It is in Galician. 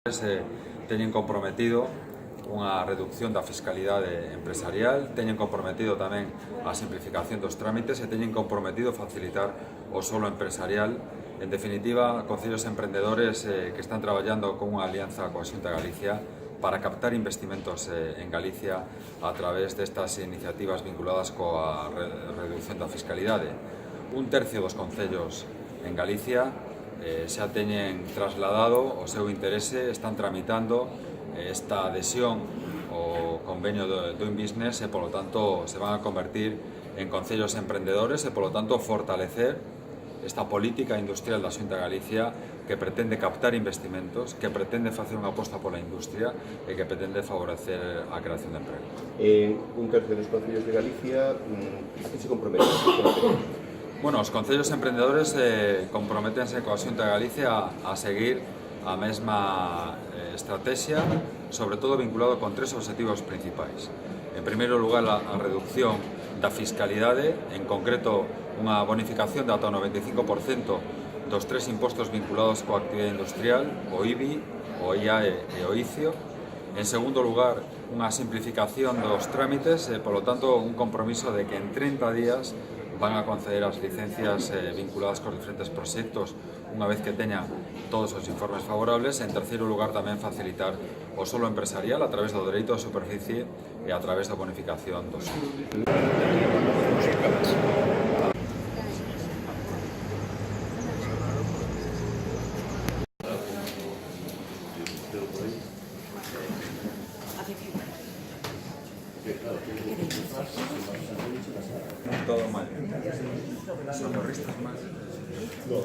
Teñen comprometido unha reducción da fiscalidade empresarial, teñen comprometido tamén a simplificación dos trámites e teñen comprometido facilitar o solo empresarial. En definitiva, concellos emprendedores que están traballando con unha alianza coa Xunta de Galicia para captar investimentos en Galicia a través destas iniciativas vinculadas coa reducción da fiscalidade. Un tercio dos concellos en Galicia xa teñen trasladado o seu interese, están tramitando esta adhesión ao convenio do Doing Business e, polo tanto, se van a convertir en concellos emprendedores e, polo tanto, fortalecer esta política industrial da Xunta de Galicia que pretende captar investimentos, que pretende facer unha aposta pola industria e que pretende favorecer a creación de emprego. Un tercio dos concellos de Galicia, a que se comprometen? Bueno, os concellos emprendedores comprométense coa Xunta de Galicia a seguir a mesma estrategia, sobre todo vinculado con tres objetivos principais. En primeiro lugar, a reducción da fiscalidade, en concreto unha bonificación de ata o 95% dos tres impostos vinculados coa actividade industrial, o IBI, o IAE e o ICIO. En segundo lugar, unha simplificación dos trámites e, polo tanto, un compromiso de que en 30 días van a conceder as licencias vinculadas cos diferentes proxectos unha vez que teñan todos os informes favorables. En terceiro lugar, tamén facilitar o solo empresarial a través do dereito de superficie e a través da bonificación dos sulos. Todo mal. Socorristas más. No.